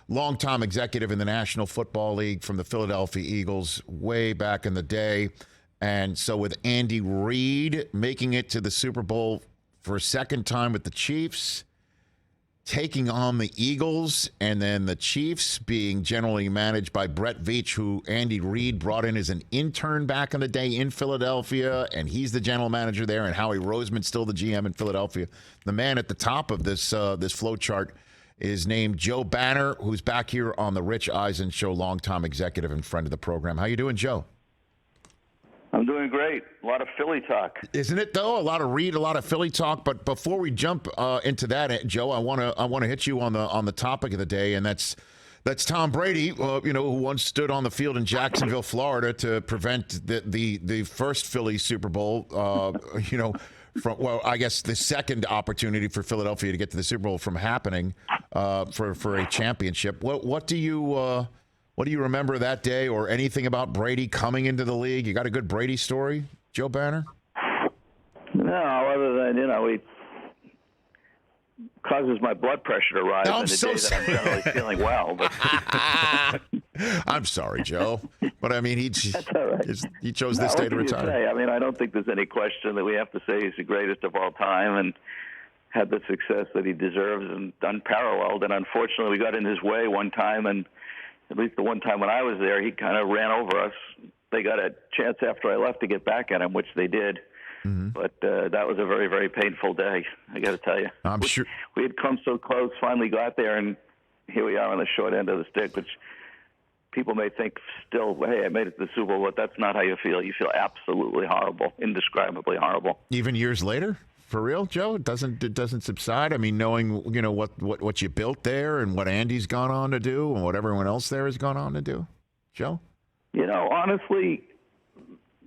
longtime executive in the National Football League from the Philadelphia Eagles way back in the day. And so with Andy Reid making it to the Super Bowl for a second time with the Chiefs, taking on the Eagles, and then the Chiefs being generally managed by Brett Veach, who Andy Reid brought in as an intern back in the day in Philadelphia, and he's the general manager there, and Howie Roseman still the GM in Philadelphia. The man at the top of this flow chart is named Joe Banner, who's back here on the Rich Eisen Show, longtime executive and friend of the program. How you doing, Joe? I'm doing great. A lot of Philly talk. Isn't it, though? A lot of Reid, a lot of Philly talk. But before we jump into that, Joe, I want to hit you on the topic of the day, and that's Tom Brady, who once stood on the field in Jacksonville, Florida, to prevent the first Philly Super Bowl. I guess the second opportunity for Philadelphia to get to the Super Bowl from happening for a championship. What do you remember that day, or anything about Brady coming into the league? You got a good Brady story, Joe Banner? No, other than, it causes my blood pressure to rise on the day that I'm generally feeling well. But I'm sorry, Joe. But, I mean, that's all right. he chose this day to retire. I mean, I don't think there's any question that we have to say he's the greatest of all time and had the success that he deserves and unparalleled. And unfortunately, we got in his way one time, and at least the one time when I was there, he kind of ran over us. They got a chance after I left to get back at him, which they did. Mm-hmm. But that was a very, very painful day, I got to tell you. I'm sure. We had come so close, finally got there, and here we are on the short end of the stick, which people may think still, hey, I made it to the Super Bowl, but that's not how you feel. You feel absolutely horrible, indescribably horrible. Even years later? For real, Joe? It doesn't subside? I mean, knowing, what you built there and what Andy's gone on to do and what everyone else there has gone on to do? Joe? Honestly,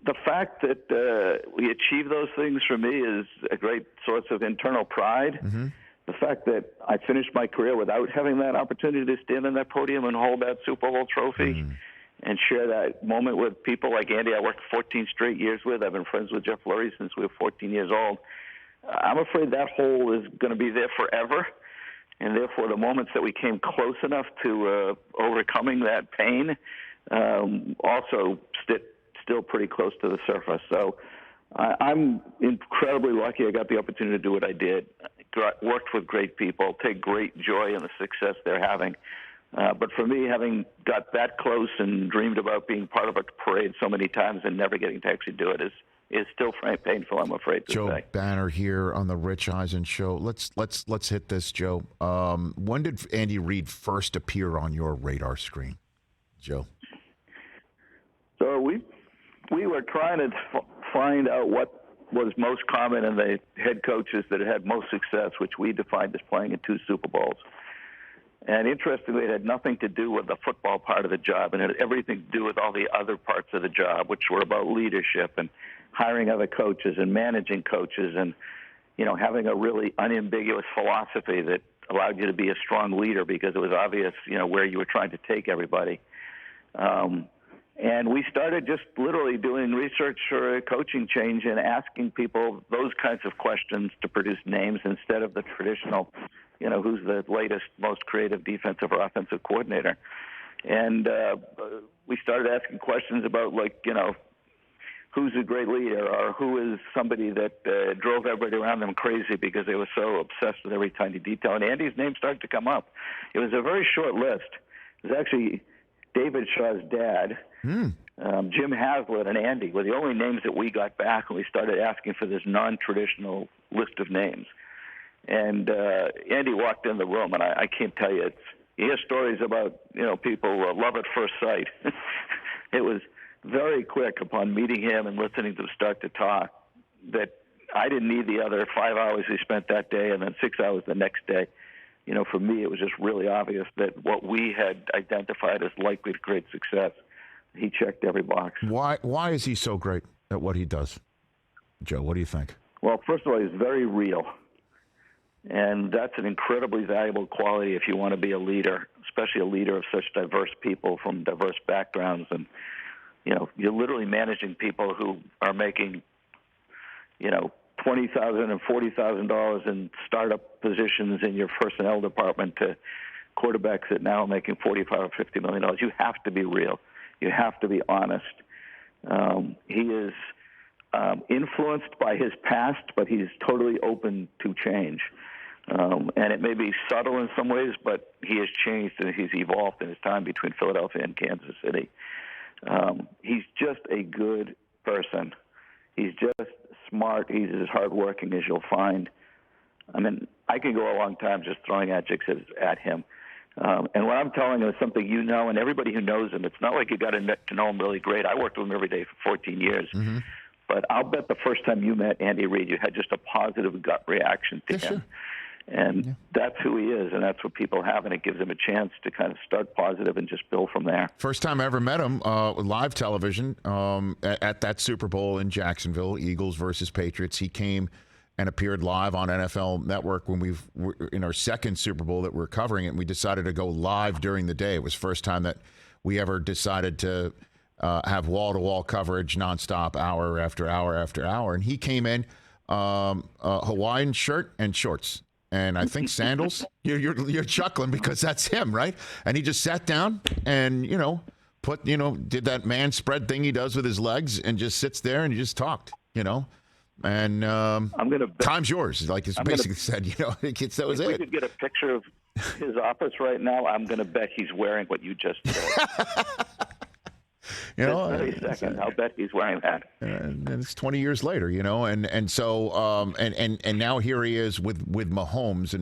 the fact that we achieved those things for me is a great source of internal pride. Mm-hmm. The fact that I finished my career without having that opportunity to stand on that podium and hold that Super Bowl trophy and share that moment with people like Andy I worked 14 straight years with. I've been friends with Jeff Lurie since we were 14 years old. I'm afraid that hole is going to be there forever, and therefore the moments that we came close enough to overcoming that pain also still pretty close to the surface. So I'm incredibly lucky I got the opportunity to do what I did. Worked with great people, take great joy in the success they're having. But for me, having got that close and dreamed about being part of a parade so many times and never getting to actually do it is still painful, I'm afraid to say. Joe Banner here on the Rich Eisen Show. Let's hit this, Joe. When did Andy Reid first appear on your radar screen, Joe? So we were trying to find out what was most common in the head coaches that had most success, which we defined as playing in 2 Super Bowls. And interestingly, it had nothing to do with the football part of the job, and it had everything to do with all the other parts of the job, which were about leadership and hiring other coaches and managing coaches and, having a really unambiguous philosophy that allowed you to be a strong leader because it was obvious, where you were trying to take everybody. And we started just literally doing research for a coaching change and asking people those kinds of questions to produce names instead of the traditional, who's the latest, most creative defensive or offensive coordinator. And we started asking questions about, who's a great leader or who is somebody that drove everybody around them crazy because they were so obsessed with every tiny detail. And Andy's name started to come up. It was a very short list. It was actually David Shaw's dad, Jim Haslett, and Andy were the only names that we got back when we started asking for this non-traditional list of names. And Andy walked in the room, and I can't tell you, you hear stories about, people love at first sight. It was very quick upon meeting him and listening to him start to talk that I didn't need the other 5 hours he spent that day and then 6 hours the next day. For me, it was just really obvious that what we had identified as likely to create success, he checked every box. Why is he so great at what he does? Joe, what do you think? Well, first of all, he's very real. And that's an incredibly valuable quality if you want to be a leader, especially a leader of such diverse people from diverse backgrounds. And, you're literally managing people who are making, $20,000 and $40,000 in startup positions in your personnel department to quarterbacks that now are making $45 or $50 million. You have to be real. You have to be honest. He is influenced by his past, but he's totally open to change. And it may be subtle in some ways, but he has changed and he's evolved in his time between Philadelphia and Kansas City. He's just a good person. He's just smart. He's as hardworking as you'll find. I mean, I can go a long time just throwing adjectives at him. And what I'm telling him is something you know, and everybody who knows him, it's not like you got to know him really great. I worked with him every day for 14 years. Mm-hmm. But I'll bet the first time you met Andy Reid, you had just a positive gut reaction to him. Sure. And that's who he is, and that's what people have, and it gives him a chance to kind of start positive and just build from there. First time I ever met him, live television, at that Super Bowl in Jacksonville, Eagles versus Patriots. He came and appeared live on NFL Network when we're in our second Super Bowl that we're covering it, and we decided to go live during the day. It was the first time that we ever decided to have wall-to-wall coverage nonstop, hour after hour after hour. And he came in Hawaiian shirt and shorts. And I think sandals. You're chuckling because that's him, right? And he just sat down and did that man spread thing he does with his legs and just sits there and he just talked, And I'm gonna bet, time's yours, like it's basically said. That was if it. We could get a picture of his office right now. I'm going to bet he's wearing what you just said. This very second, I'll bet he's wearing that. And it's 20 years later, and so and now here he is with Mahomes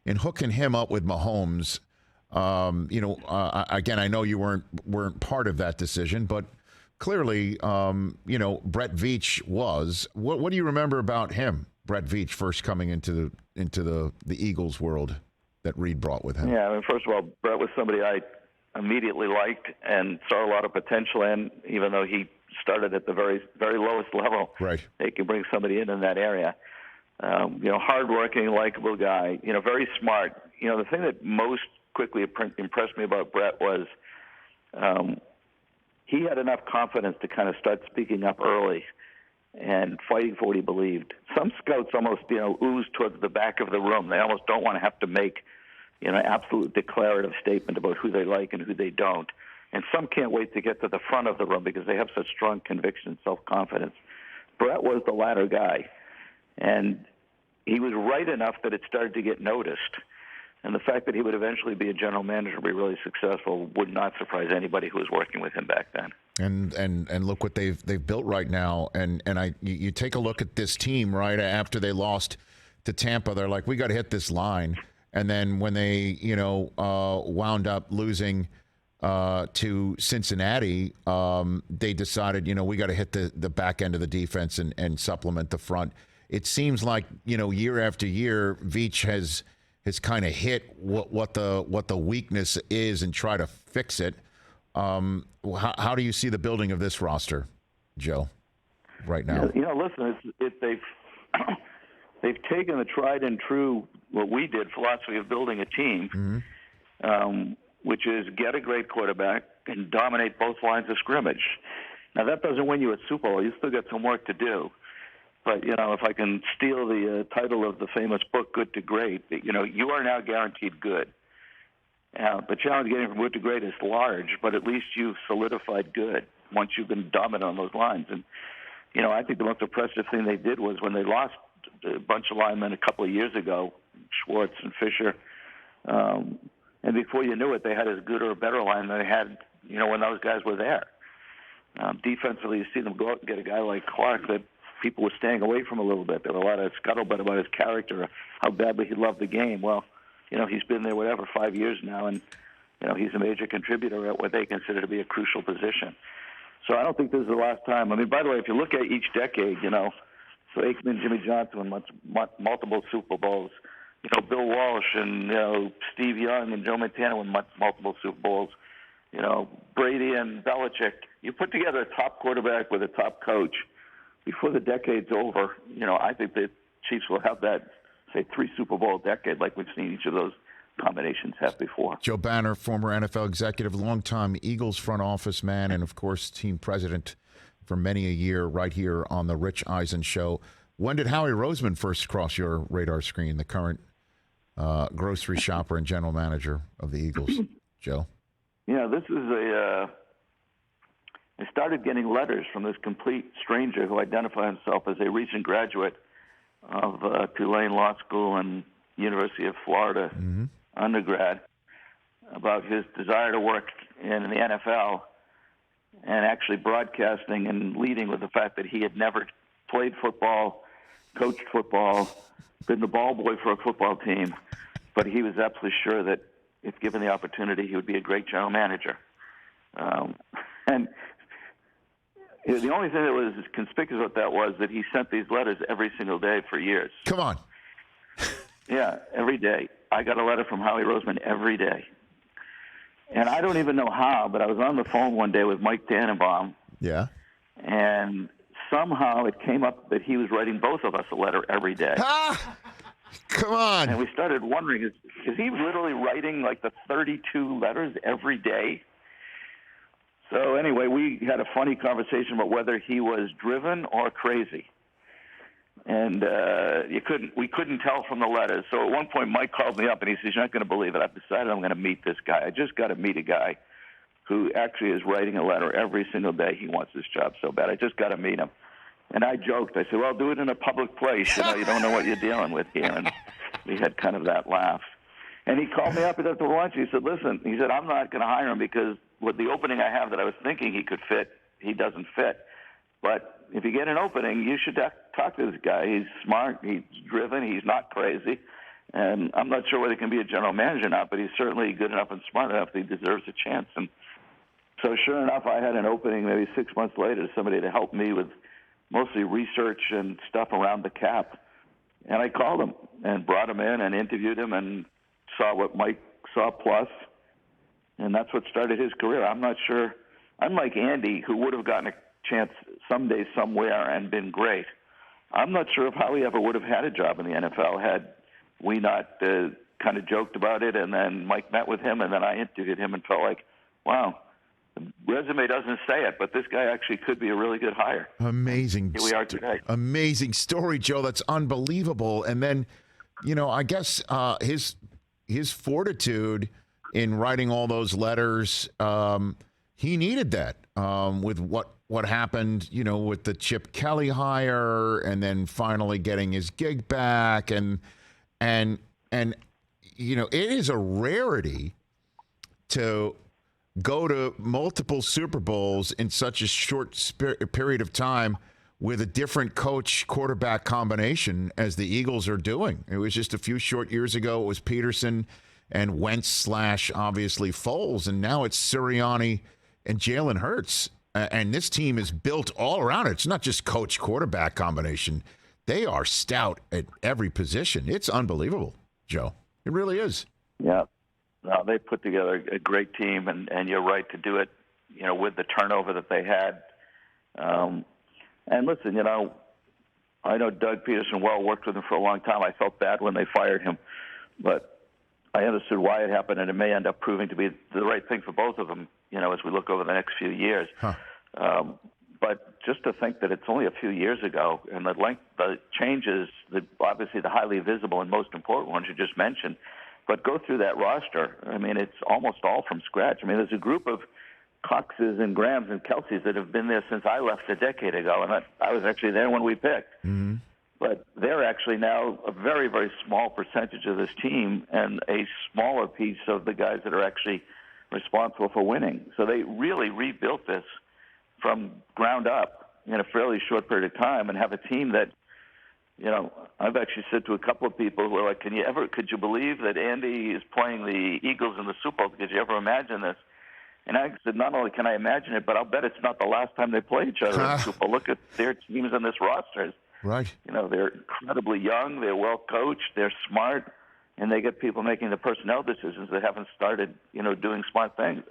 and hooking him up with Mahomes. Again, I know you weren't part of that decision, but clearly, Brett Veach was. What do you remember about him, Brett Veach, first coming into the Eagles world that Reid brought with him? Yeah, I mean, first of all, Brett was somebody I immediately liked and saw a lot of potential in, even though he started at the very, very lowest level. Right. They can bring somebody in that area. Hardworking, likable guy, very smart. The thing that most quickly impressed me about Brett was he had enough confidence to kind of start speaking up early and fighting for what he believed. Some scouts almost, ooze towards the back of the room. They almost don't want to have to make absolute declarative statement about who they like and who they don't. And some can't wait to get to the front of the room because they have such strong conviction and self-confidence. Brett was the latter guy. And he was right enough that it started to get noticed. And the fact that he would eventually be a general manager and be really successful would not surprise anybody who was working with him back then. And look what they've built right now. And you take a look at this team right after they lost to Tampa. They're like, we got to hit this line. And then when they, wound up losing to Cincinnati, they decided, we got to hit the back end of the defense and supplement the front. It seems like, year after year, Veach has kind of hit what the weakness is and try to fix it. How do you see the building of this roster, Joe, right now? Listen, they've taken the tried and true, what we did, philosophy of building a team, which is get a great quarterback and dominate both lines of scrimmage. Now, that doesn't win you a Super Bowl. You still got some work to do. But, if I can steal the title of the famous book, Good to Great, you are now guaranteed good. The challenge getting from good to great is large, but at least you've solidified good once you've been dominant on those lines. And, I think the most impressive thing they did was when they lost a bunch of linemen a couple of years ago, Schwartz and Fisher, and before you knew it, they had as good or a better line than they had, when those guys were there. Defensively, you see them go out and get a guy like Clark that people were staying away from a little bit. There were a lot of scuttlebutt about his character, how badly he loved the game. Well, he's been there, 5 years now, and, he's a major contributor at what they consider to be a crucial position. So I don't think this is the last time. I mean, by the way, if you look at each decade, so Aikman, Jimmy Johnson won multiple Super Bowls. Bill Walsh and, Steve Young and Joe Montana won multiple Super Bowls. Brady and Belichick. You put together a top quarterback with a top coach before the decade's over. I think the Chiefs will have that, say, 3 Super Bowl decade like we've seen each of those combinations have before. Joe Banner, former NFL executive, longtime Eagles front office man, and, of course, team president for many a year right here on the Rich Eisen Show. When did Howie Roseman first cross your radar screen, the current grocery shopper and general manager of the Eagles. Joe? Yeah, this is I started getting letters from this complete stranger who identified himself as a recent graduate of Tulane Law School and University of Florida undergrad about his desire to work in the NFL and actually broadcasting and leading with the fact that he had never played football, coached football, been the ball boy for a football team, but he was absolutely sure that if given the opportunity, he would be a great general manager. And the only thing that was conspicuous about that was that he sent these letters every single day for years. Come on. Yeah, every day. I got a letter from Howie Roseman every day. And I don't even know how, but I was on the phone one day with Mike Tannenbaum. Yeah. And somehow it came up that he was writing both of us a letter every day. Come on. And we started wondering, is he literally writing like the 32 letters every day? So anyway, we had a funny conversation about whether he was driven or crazy. And we couldn't tell from the letters. So at one point, Mike called me up and he says, "You're not going to believe it. I've decided I'm going to meet this guy. I just got to meet a guy who actually is writing a letter every single day. He wants this job so bad. I just got to meet him." And I joked. I said, "Well, do it in a public place. You don't know what you're dealing with here." And we had kind of that laugh. And he called me up after lunch. He said, "Listen," he said, "I'm not going to hire him because with the opening I have that I was thinking he could fit, he doesn't fit. But if you get an opening, you should talk to this guy. He's smart. He's driven. He's not crazy. And I'm not sure whether he can be a general manager or not, but he's certainly good enough and smart enough that he deserves a chance." And so sure enough, I had an opening maybe 6 months later, somebody to help me with mostly research and stuff around the cap. And I called him and brought him in and interviewed him and saw what Mike saw plus. And that's what started his career. I'm not sure. Unlike Andy, who would have gotten a chance someday somewhere and been great, I'm not sure if Howie ever would have had a job in the NFL had we not kind of joked about it. And then Mike met with him, and then I interviewed him and felt like, wow, the resume doesn't say it, but this guy actually could be a really good hire. Amazing. Here we are today. Amazing story, Joe. That's unbelievable. And then, I guess his fortitude in writing all those letters, he needed that with what happened, with the Chip Kelly hire, and then finally getting his gig back, and it is a rarity to go to multiple Super Bowls in such a short period of time with a different coach-quarterback combination as the Eagles are doing. It was just a few short years ago. It was Peterson and Wentz / obviously Foles, and now it's Sirianni and Jalen Hurts. And this team is built all around it. It's not just coach-quarterback combination. They are stout at every position. It's unbelievable, Joe. It really is. Yeah. No, they put together a great team, and you're right to do it, with the turnover that they had. And listen, I know Doug Peterson well, worked with him for a long time. I felt bad when they fired him, but I understood why it happened, and it may end up proving to be the right thing for both of them, as we look over the next few years. Huh. But just to think that it's only a few years ago, and the changes, obviously the highly visible and most important ones you just mentioned, but go through that roster. I mean, it's almost all from scratch. I mean, there's a group of Coxes and Grahams and Kelseys that have been there since I left a decade ago, and I was actually there when we picked. Mm-hmm. But they're actually now a very, very small percentage of this team and a smaller piece of the guys that are actually responsible for winning. So they really rebuilt this from ground up in a fairly short period of time and have a team that, I've actually said to a couple of people who are like, could you believe that Andy is playing the Eagles in the Super Bowl? Could you ever imagine this? And I said, not only can I imagine it, but I'll bet it's not the last time they play each other in the Super Bowl. Look at their teams on this roster. Right. They're incredibly young, they're well coached, they're smart, and they get people making the personnel decisions that haven't started, doing smart things,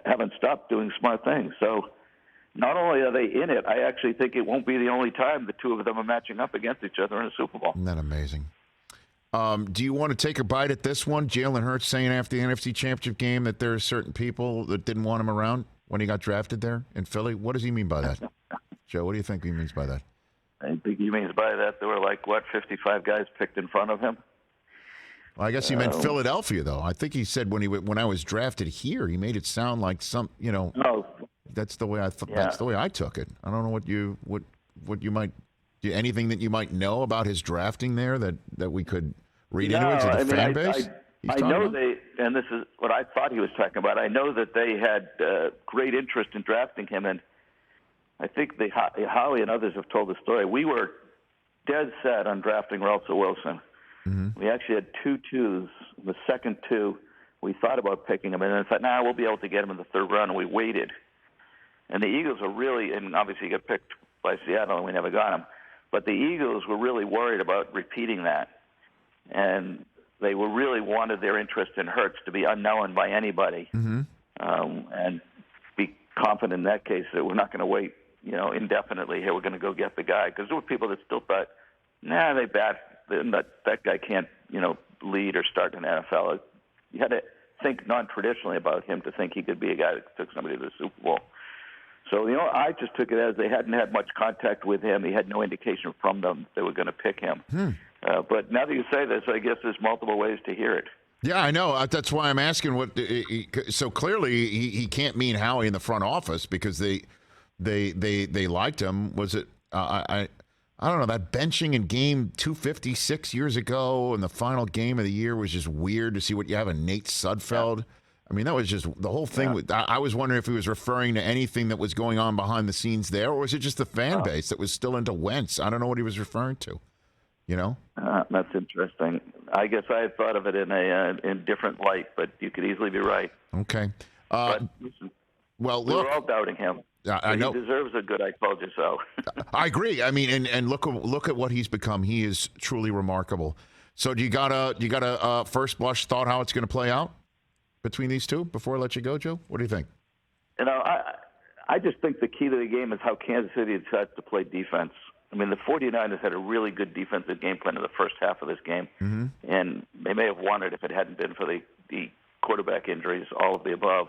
haven't stopped doing smart things. So not only are they in it, I actually think it won't be the only time the two of them are matching up against each other in a Super Bowl. Isn't that amazing? Do you want to take a bite at this one? Jalen Hurts saying after the NFC Championship game that there are certain people that didn't want him around when he got drafted there in Philly. What does he mean by that? Joe, what do you think he means by that? I think he means by that there were 55 guys picked in front of him. Well, I guess he meant Philadelphia, though. I think he said when I was drafted here, he made it sound like No. That's the way that's the way I took it. I don't know what you might anything that you might know about his drafting there that we could read into it to the fan base. I know and this is what I thought he was talking about. I know that they had great interest in drafting him, and I think Howie and others have told the story. We were dead set on drafting Russell Wilson. Mm-hmm. We actually had 2 twos. The second 2, we thought about picking him, and then thought, we'll be able to get him in the 3rd round, and we waited. And the Eagles were really, and obviously he got picked by Seattle, and we never got him. But the Eagles were really worried about repeating that, and they really wanted their interest in Hurts to be unknown by anybody, mm-hmm. And be confident in that case that we're not going to wait, indefinitely. Here, we're going to go get the guy, because there were people that still thought, that guy can't, lead or start in the NFL. You had to think non-traditionally about him to think he could be a guy that took somebody to the Super Bowl. So, I just took it as they hadn't had much contact with him. He had no indication from them they were going to pick him. But now that you say this, I guess there's multiple ways to hear it. Yeah, I know. That's why I'm asking so clearly he can't mean Howie in the front office, because they liked him. Was it I don't know, that benching in game 256 years ago in the final game of the year was just weird to see what you have in Nate Sudfeld. Yeah. I mean, that was just the whole thing. Yeah. I was wondering if he was referring to anything that was going on behind the scenes there, or was it just the fan base that was still into Wentz? I don't know what he was referring to. That's interesting. I guess I had thought of it in a different light, but you could easily be right. Okay. But listen, look, we're all doubting him. I know he deserves a good "I told you so." I agree. I mean, and look at what he's become. He is truly remarkable. So, do you got a first blush thought how it's going to play out between these two before I let you go, Joe? What do you think? I just think the key to the game is how Kansas City decides to play defense. I mean, the 49ers had a really good defensive game plan in the first half of this game, mm-hmm. and they may have won it if it hadn't been for the quarterback injuries, all of the above.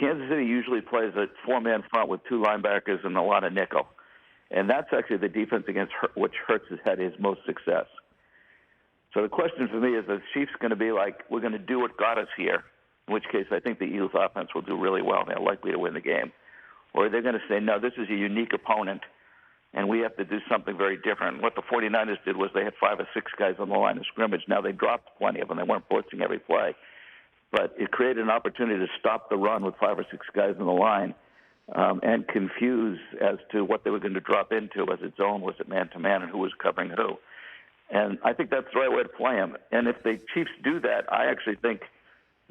Kansas City usually plays a 4-man front with 2 linebackers and a lot of nickel. And that's actually the defense against which Hurts has had his most success. So the question for me is, the Chiefs going to be like, we're going to do what got us here, in which case I think the Eagles offense will do really well. They're likely to win the game. Or they're going to say, no, this is a unique opponent, and we have to do something very different. What the 49ers did was they had 5 or 6 guys on the line of scrimmage. Now they dropped plenty of them. They weren't blitzing every play. But it created an opportunity to stop the run with 5 or 6 guys on the line and confuse as to what they were going to drop into. Was it zone? Was it man-to-man? And who was covering who? And I think that's the right way to play them. And if the Chiefs do that, I actually think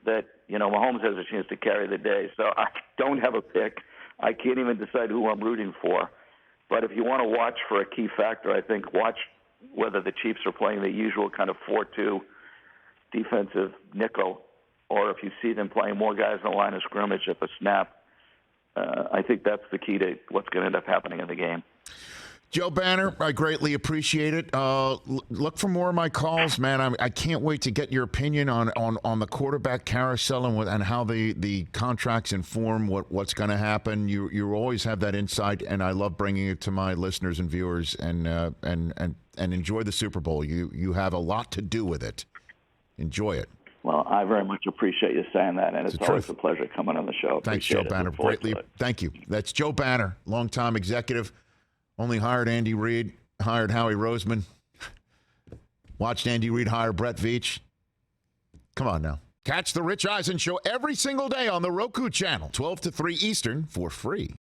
that, Mahomes has a chance to carry the day. So I don't have a pick. I can't even decide who I'm rooting for. But if you want to watch for a key factor, I think watch whether the Chiefs are playing the usual kind of 4-2 defensive nickel, or if you see them playing more guys in the line of scrimmage at the snap. I think that's the key to what's going to end up happening in the game. Joe Banner, I greatly appreciate it. Look for more of my calls, man. I can't wait to get your opinion on the quarterback carousel and how the contracts inform what's going to happen. You always have that insight, and I love bringing it to my listeners and viewers. And enjoy the Super Bowl. You have a lot to do with it. Enjoy it. Well, I very much appreciate you saying that, and it's always a pleasure coming on the show. Thanks, Joe Banner. Greatly, thank you. That's Joe Banner, longtime executive. Only hired Andy Reid, hired Howie Roseman. Watched Andy Reid hire Brett Veach. Come on now. Catch the Rich Eisen Show every single day on the Roku channel, 12 to 3 Eastern, for free.